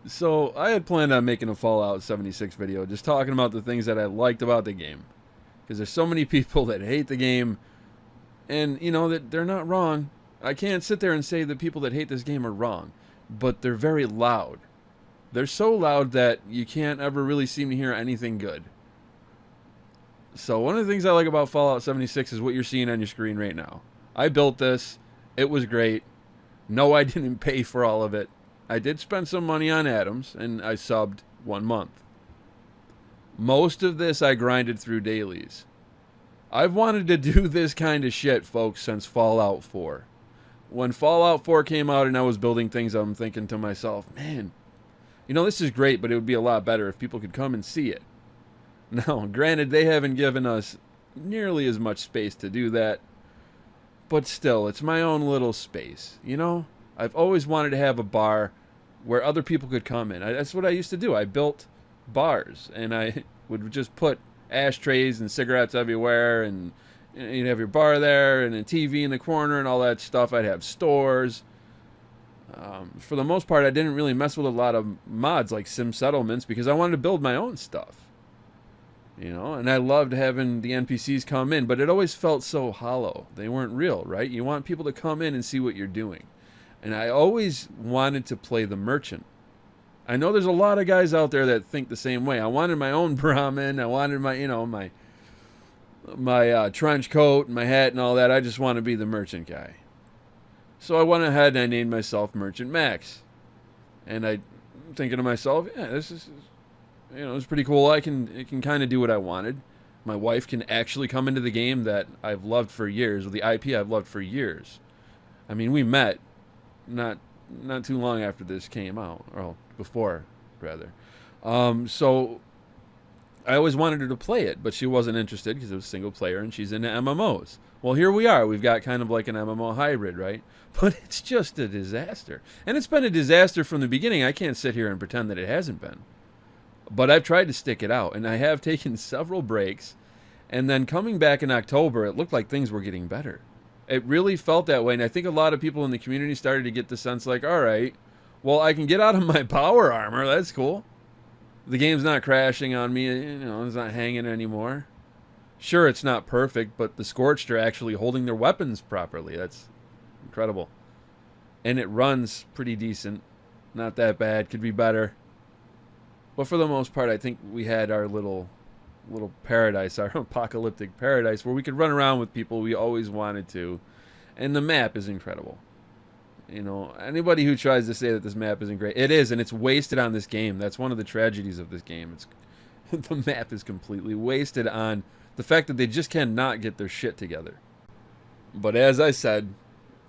So I had planned on making a Fallout 76 video, just talking about the things that I liked about the game, because there's so many people that hate the game, and you know that they're not wrong. I can't sit there and say that people that hate this game are wrong, but they're very loud. They're so loud that you can't ever really seem to hear anything good. So one of the things I like about Fallout 76 is what you're seeing on your screen right now. I built this. It was great. No, I didn't pay for all of it. I did spend some money on Adams, and I subbed 1 month. Most of this I grinded through dailies. I've wanted to do this kind of shit, folks, since Fallout 4. When Fallout 4 came out and I was building things, I'm thinking to myself, man, you know, this is great, but it would be a lot better if people could come and see it. Now, granted, they haven't given us nearly as much space to do that, but still, it's my own little space, you know? I've always wanted to have a bar where other people could come in. That's what I used to do. I built bars, and I would just put ashtrays and cigarettes everywhere, and you'd have your bar there, and a TV in the corner, and all that stuff. I'd have stores. For the most part, I didn't really mess with a lot of mods like Sim Settlements because I wanted to build my own stuff. You know, and I loved having the NPCs come in, but it always felt so hollow. They weren't real, right? You want people to come in and see what you're doing. And I always wanted to play the merchant. I know there's a lot of guys out there that think the same way. I wanted my own Brahmin. I wanted my, you know, my trench coat and my hat and all that. I just want to be the merchant guy. So I went ahead and I named myself Merchant Max. And I'm thinking to myself, yeah, this is, you know, it's pretty cool. It can kind of do what I wanted. My wife can actually come into the game that I've loved for years, with the IP I've loved for years. I mean, we met not too long after this came out, or before, rather. So I always wanted her to play it, but she wasn't interested because it was single player and she's into MMOs. Well, here we are. We've got kind of like an MMO hybrid, right? But it's just a disaster. And it's been a disaster from the beginning. I can't sit here and pretend that it hasn't been. But I've tried to stick it out, and I have taken several breaks. And then coming back in October, it looked like things were getting better. It really felt that way, and I think a lot of people in the community started to get the sense like, all right, well, I can get out of my power armor. That's cool. The game's not crashing on me. You know, it's not hanging anymore. Sure, it's not perfect, but the Scorched are actually holding their weapons properly. That's incredible. And it runs pretty decent. Not that bad. Could be better. But for the most part, I think we had our little paradise, our apocalyptic paradise, where we could run around with people we always wanted to. And the map is incredible. You know, anybody who tries to say that this map isn't great, it is, and it's wasted on this game. That's one of the tragedies of this game. It's the map is completely wasted on the fact that they just cannot get their shit together. But as I said,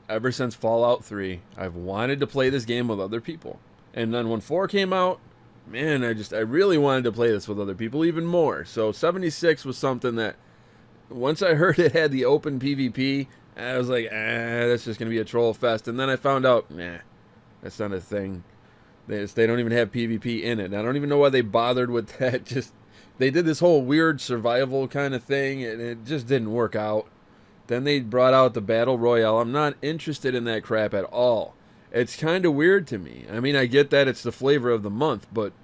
ever since Fallout 3, I've wanted to play this game with other people. And then when 4 came out, man, I really wanted to play this with other people even more. So 76 was something that once I heard it had the open PvP, I was like, that's just going to be a troll fest. And then I found out, nah, that's not a thing. They don't even have PvP in it. And I don't even know why they bothered with that. Just they did this whole weird survival kind of thing, and it just didn't work out. Then they brought out the Battle Royale. I'm not interested in that crap at all. It's kind of weird to me. I mean, I get that it's the flavor of the month, but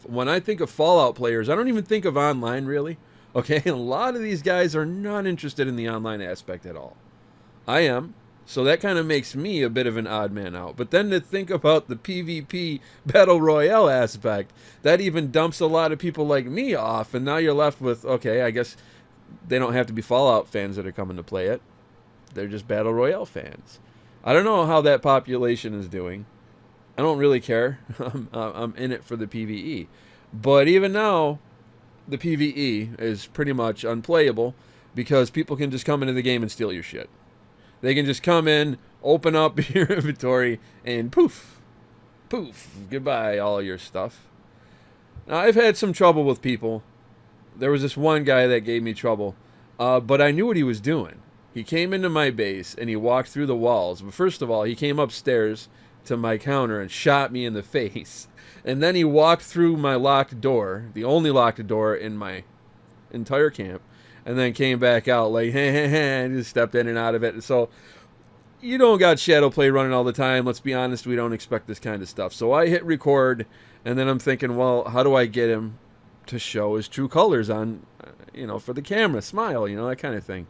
when I think of Fallout players, I don't even think of online, really. Okay, a lot of these guys are not interested in the online aspect at all. I am, so that kind of makes me a bit of an odd man out. But then to think about the PvP Battle Royale aspect, that even dumps a lot of people like me off, and now you're left with, okay, I guess they don't have to be Fallout fans that are coming to play it. They're just Battle Royale fans. I don't know how that population is doing. I don't really care. I'm in it for the PvE. But even now, the PvE is pretty much unplayable because people can just come into the game and steal your shit. They can just come in, open up your inventory, and poof, goodbye, all your stuff. Now, I've had some trouble with people. There was this one guy that gave me trouble, but I knew what he was doing. He came into my base, and he walked through the walls. But first of all, he came upstairs to my counter and shot me in the face. And then he walked through my locked door, the only locked door in my entire camp, and then came back out like, and just stepped in and out of it. So you don't got Shadowplay running all the time. Let's be honest, we don't expect this kind of stuff. So I hit record, And then I'm thinking, well, how do I get him to show his true colors on, for the camera, smile, that kind of thing.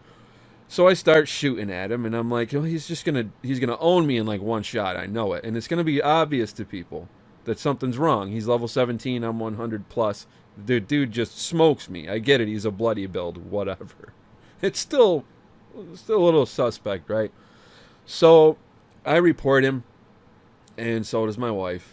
So I start shooting at him, and I'm like, oh, he's gonna own me in like one shot. I know it, and it's gonna be obvious to people that something's wrong. He's level 17, I'm 100 plus. The dude just smokes me. I get it. He's a bloody build, whatever. It's still a little suspect, right? So I report him, and so does my wife.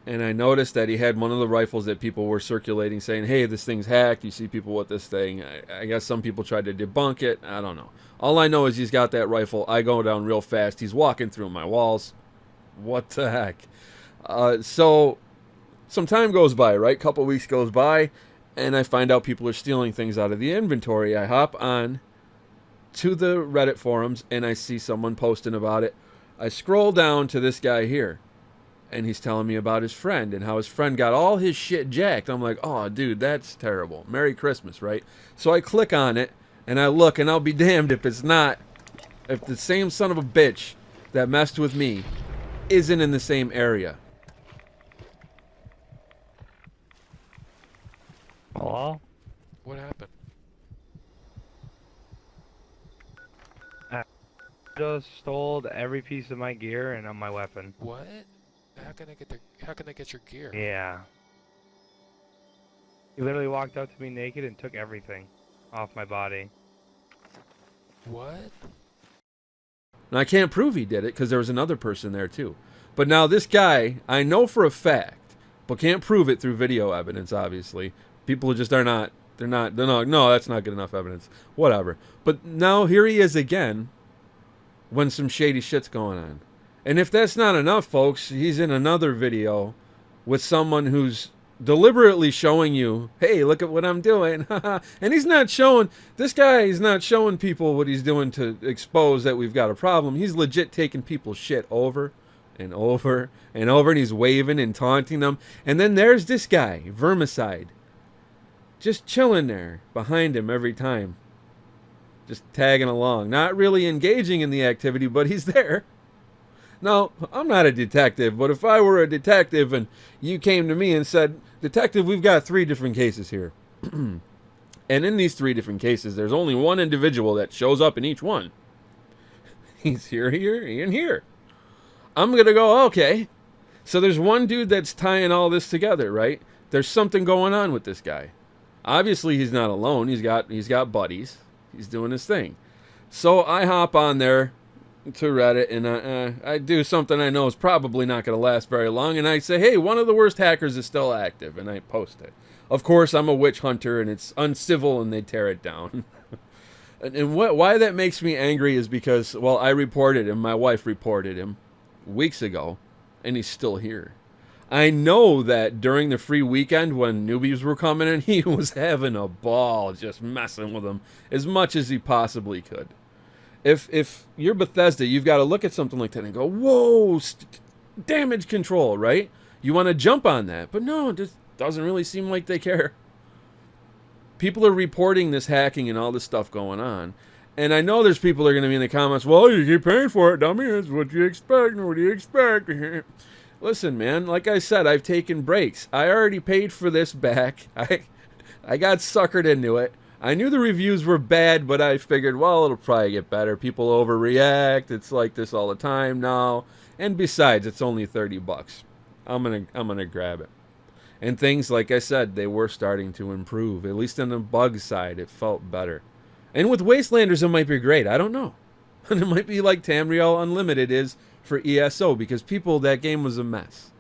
And I noticed that he had one of the rifles that people were circulating saying, hey, this thing's hacked. You see people with this thing. I guess some people tried to debunk it. I don't know. All I know is he's got that rifle. I go down real fast. He's walking through my walls. What the heck? So some time goes by, right? Couple weeks goes by, and I find out people are stealing things out of the inventory. I hop on to the Reddit forums, and I see someone posting about it. I scroll down to this guy here. And he's telling me about his friend and how his friend got all his shit jacked. I'm like, oh, dude, that's terrible. Merry Christmas, right? So I click on it, and I look, and I'll be damned if it's not, if the same son of a bitch that messed with me isn't in the same area. Hello? What happened? I just stole every piece of my gear and on my weapon. What? How can I get your gear? Yeah. He literally walked up to me naked and took everything off my body. What? And I can't prove he did it because there was another person there too. But now this guy, I know for a fact, but can't prove it through video evidence, obviously. People just are not, they're not, no, that's not good enough evidence. Whatever. But now here he is again when some shady shit's going on. And if that's not enough, folks, he's in another video with someone who's deliberately showing you, hey, look at what I'm doing. And he's not showing, this guy is not showing people what he's doing to expose that we've got a problem. He's legit taking people's shit over and over and over, and he's waving and taunting them. And then there's this guy, Vermicide, just chilling there behind him every time. Just tagging along. Not really engaging in the activity, but he's there. Now, I'm not a detective, but if I were a detective and you came to me and said, Detective, we've got 3 different cases here. And in these 3 different cases, there's only one individual that shows up in each one. He's here, and here. I'm going to go, okay. So there's one dude that's tying all this together, right? There's something going on with this guy. Obviously, he's not alone. He's got buddies. He's doing his thing. So I hop on there to Reddit, and I do something I know is probably not going to last very long, and I say, hey, one of the worst hackers is still active, and I post it. Of course, I'm a witch hunter, and it's uncivil, and they tear it down. and why that makes me angry is because, well, I reported him, my wife reported him weeks ago, and he's still here. I know that during the free weekend when newbies were coming in, he was having a ball just messing with them as much as he possibly could. If you're Bethesda, you've got to look at something like that and go, whoa, damage control, right? You want to jump on that. But no, it just doesn't really seem like they care. People are reporting this hacking and all this stuff going on. And I know there's people that are going to be in the comments, well, you keep paying for it, dummy. That's what you expect. What do you expect? Listen, man, like I said, I've taken breaks. I already paid for this back. I got suckered into it. I knew the reviews were bad, but I figured, well, it'll probably get better. People overreact. It's like this all the time now. And besides, it's only $30. I'm gonna grab it. And things, like I said, they were starting to improve. At least on the bug side, it felt better. And with Wastelanders, it might be great. I don't know. And it might be like Tamriel Unlimited is for ESO, because that game was a mess.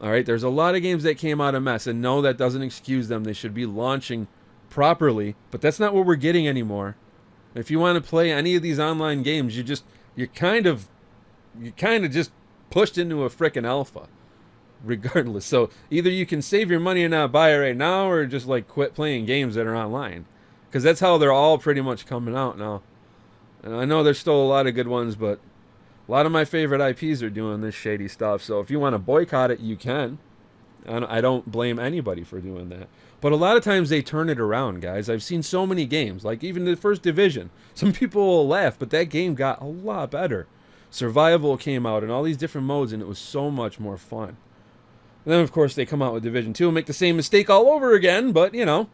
All right, there's a lot of games that came out a mess, and no, that doesn't excuse them. They should be launching properly, but that's not what we're getting anymore. If you want to play any of these online games, you're kind of just pushed into a frickin' alpha, regardless. So either you can save your money and not buy it right now, or just like quit playing games that are online, because that's how they're all pretty much coming out now. And I know there's still a lot of good ones, but a lot of my favorite IPs are doing this shady stuff. So if you want to boycott it, you can. I don't blame anybody for doing that. But a lot of times they turn it around, guys. I've seen so many games, like even the First Division. Some people will laugh, but that game got a lot better. Survival came out and all these different modes, and it was so much more fun. And then, of course, they come out with Division 2 and make the same mistake all over again, but, you know,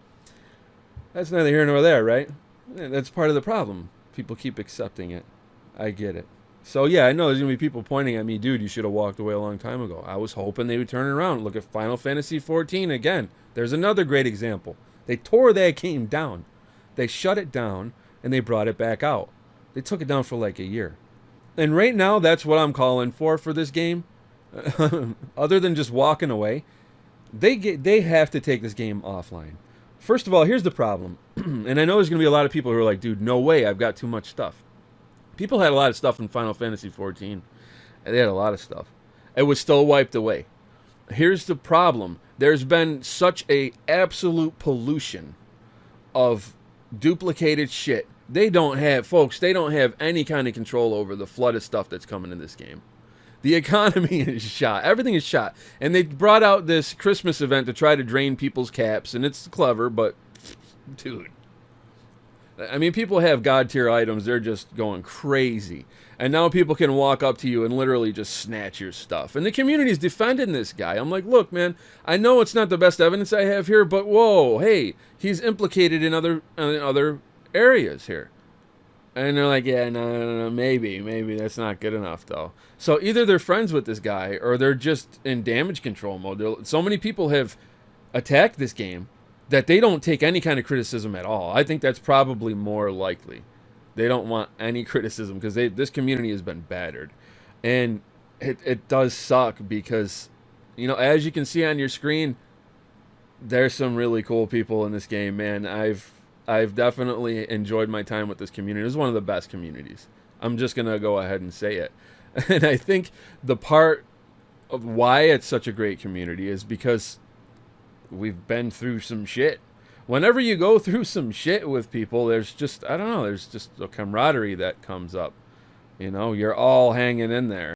that's neither here nor there, right? That's part of the problem. People keep accepting it. I get it. So, yeah, I know there's going to be people pointing at me, dude, you should have walked away a long time ago. I was hoping they would turn it around. Look at Final Fantasy XIV again. There's another great example. They tore that game down. They shut it down, and they brought it back out. They took it down for like a year. And right now, that's what I'm calling for this game. Other than just walking away, they have to take this game offline. First of all, here's the problem. And I know there's going to be a lot of people who are like, dude, no way, I've got too much stuff. People had a lot of stuff in Final Fantasy XIV. They had a lot of stuff. It was still wiped away. Here's the problem. There's been such a absolute pollution of duplicated shit. They don't have any kind of control over the flood of stuff that's coming in this game. The economy is shot. Everything is shot. And they brought out this Christmas event to try to drain people's caps, and it's clever, but dude. I mean, people have god-tier items. They're just going crazy. And now people can walk up to you and literally just snatch your stuff. And the community's defending this guy. I'm like, look, man, I know it's not the best evidence I have here, but whoa, hey, he's implicated in other areas here. And they're like, yeah, no, maybe that's not good enough, though. So either they're friends with this guy or they're just in damage control mode. So many people have attacked this game that they don't take any kind of criticism at all. I think that's probably more likely. They don't want any criticism because this community has been battered. And it does suck because, you know, as you can see on your screen, there's some really cool people in this game, man. I've definitely enjoyed my time with this community. It's one of the best communities. I'm just going to go ahead and say it. And I think the part of why it's such a great community is because we've been through some shit. Whenever you go through some shit with people, there's just, I don't know, there's just a camaraderie that comes up. You know, you're all hanging in there.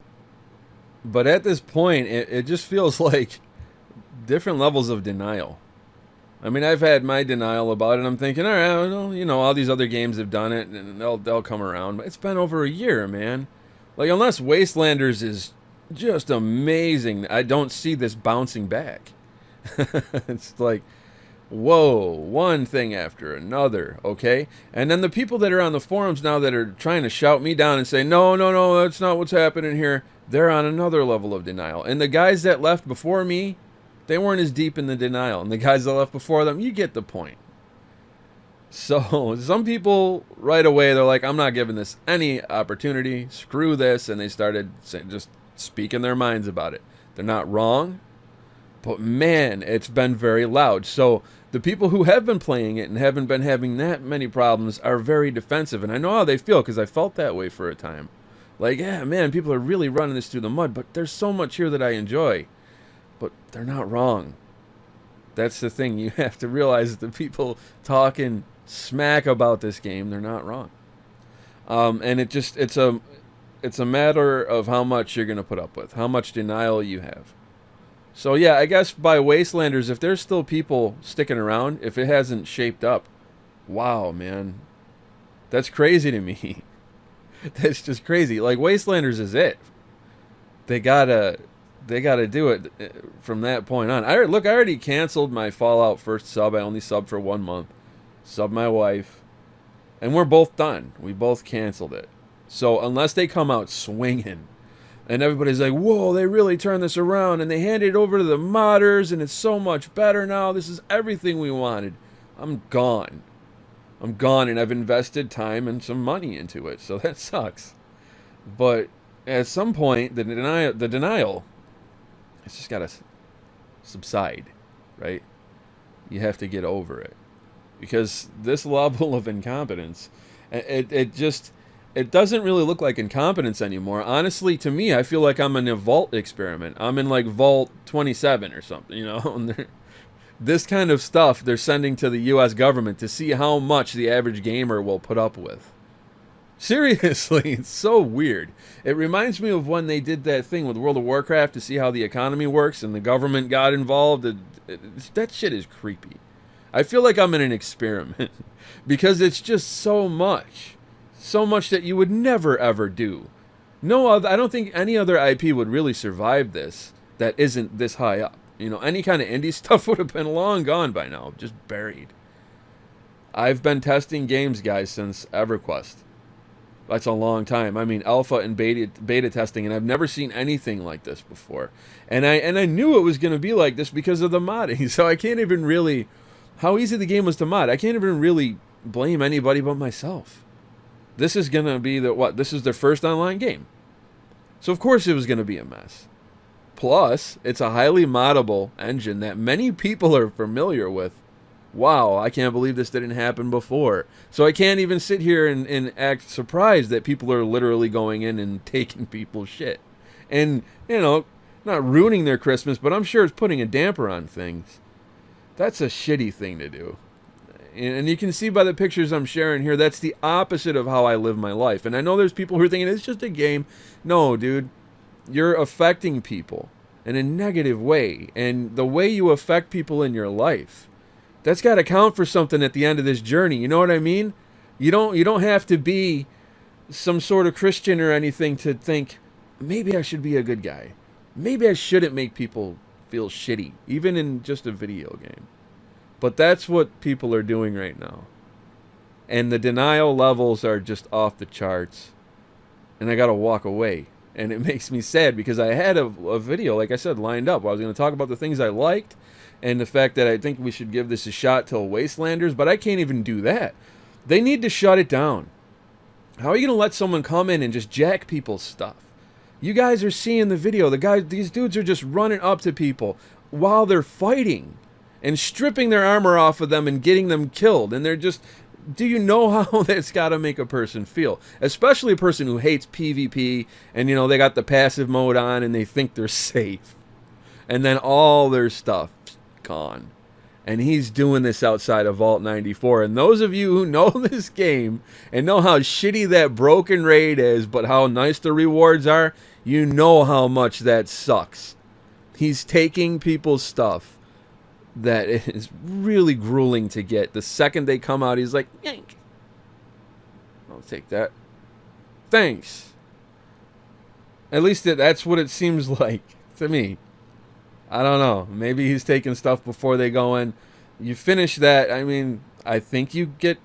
But at this point, it just feels like different levels of denial. I mean, I've had my denial about it. I'm thinking, all right, well, you know, all these other games have done it, and they'll come around. But it's been over a year, man. Like, unless Wastelanders is just amazing, I don't see this bouncing back. It's like, whoa, one thing after another, okay? And then the people that are on the forums now that are trying to shout me down and say, no, that's not what's happening here, they're on another level of denial. And the guys that left before me, they weren't as deep in the denial. And the guys that left before them, you get the point. So some people right away, they're like, I'm not giving this any opportunity. Screw this. And they started just speaking their minds about it. They're not wrong. But man, it's been very loud. So the people who have been playing it and haven't been having that many problems are very defensive. And I know how they feel because I felt that way for a time. Like, yeah, man, people are really running this through the mud. But there's so much here that I enjoy. But they're not wrong. That's the thing. You have to realize that the people talking smack about this game, they're not wrong. And it's a matter of how much you're going to put up with, how much denial you have. So yeah, I guess by Wastelanders, if there's still people sticking around, if it hasn't shaped up, wow, man, that's crazy to me. That's just crazy. Like, Wastelanders is it. They gotta do it from that point on. I already canceled my Fallout first sub. I only subbed for 1 month. Subbed my wife, and we're both done. We both canceled it. So unless they come out swinging, and everybody's like, whoa, they really turned this around, and they handed it over to the modders, and it's so much better now. This is everything we wanted. I'm gone. And I've invested time and some money into it, so that sucks. But at some point, the denial, it's just got to subside, right? You have to get over it. Because this level of incompetence, it doesn't really look like incompetence anymore. Honestly, to me, I feel like I'm in a vault experiment. I'm in like vault 27 or something, you know? This kind of stuff they're sending to the U.S. government to see how much the average gamer will put up with. Seriously, it's so weird. It reminds me of when they did that thing with World of Warcraft to see how the economy works and the government got involved. That shit is creepy. I feel like I'm in an experiment because it's just so much that you would never ever do. I don't think any other IP would really survive this that isn't this high up. You know, any kind of indie stuff would have been long gone by now, just buried. I've been testing games, guys, since EverQuest. That's a long time. I mean, alpha and beta testing, and I've never seen anything like this before. And I knew it was going to be like this because of the modding. So I can't even really, how easy the game was to mod. I can't even really blame anybody but myself. This is going to be this is their first online game. So of course it was going to be a mess. Plus, it's a highly moddable engine that many people are familiar with. Wow, I can't believe this didn't happen before. So I can't even sit here and act surprised that people are literally going in and taking people's shit. And, you know, not ruining their Christmas, but I'm sure it's putting a damper on things. That's a shitty thing to do. And you can see by the pictures I'm sharing here, that's the opposite of how I live my life. And I know there's people who are thinking, it's just a game. No, dude. You're affecting people in a negative way. And the way you affect people in your life, that's got to count for something at the end of this journey. You know what I mean? You don't have to be some sort of Christian or anything to think, maybe I should be a good guy. Maybe I shouldn't make people feel shitty, even in just a video game. But that's what people are doing right now. And the denial levels are just off the charts. And I got to walk away. And it makes me sad because I had a video, like I said, lined up. I was going to talk about the things I liked and the fact that I think we should give this a shot till Wastelanders, but I can't even do that. They need to shut it down. How are you going to let someone come in and just jack people's stuff? You guys are seeing the video. These dudes are just running up to people while they're fighting and stripping their armor off of them and getting them killed. And they're just, do you know how that's got to make a person feel? Especially a person who hates PvP and, you know, they got the passive mode on and they think they're safe. And then all their stuff gone. And he's doing this outside of Vault 94. And those of you who know this game and know how shitty that broken raid is, but how nice the rewards are, you know how much that sucks. He's taking people's stuff that is really grueling to get. The second they come out, he's like, yank. I'll take that. Thanks. At least that's what it seems like to me. I don't know. Maybe he's taking stuff before they go in. You finish that, I mean, I think you get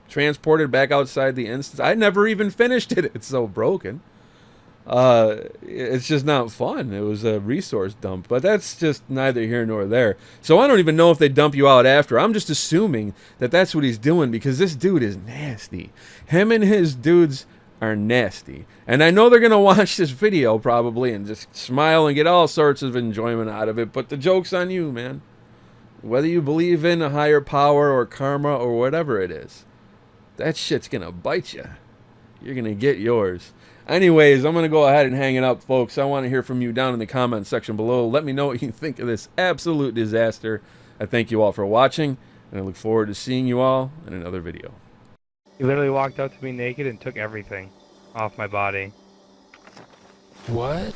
transported back outside the instance. I never even finished it. It's so broken. It's just not fun. It was a resource dump. But that's just neither here nor there. So I don't even know if they dump you out after. I'm just assuming that that's what he's doing because this dude is nasty. Him and his dudes are nasty. And I know they're going to watch this video probably and just smile and get all sorts of enjoyment out of it, but the joke's on you, man. Whether you believe in a higher power or karma or whatever it is, that shit's going to bite you. You're going to get yours. Anyways, I'm going to go ahead and hang it up, folks. I want to hear from you down in the comment section below. Let me know what you think of this absolute disaster. I thank you all for watching, and I look forward to seeing you all in another video. He literally walked up to me naked and took everything off my body. What?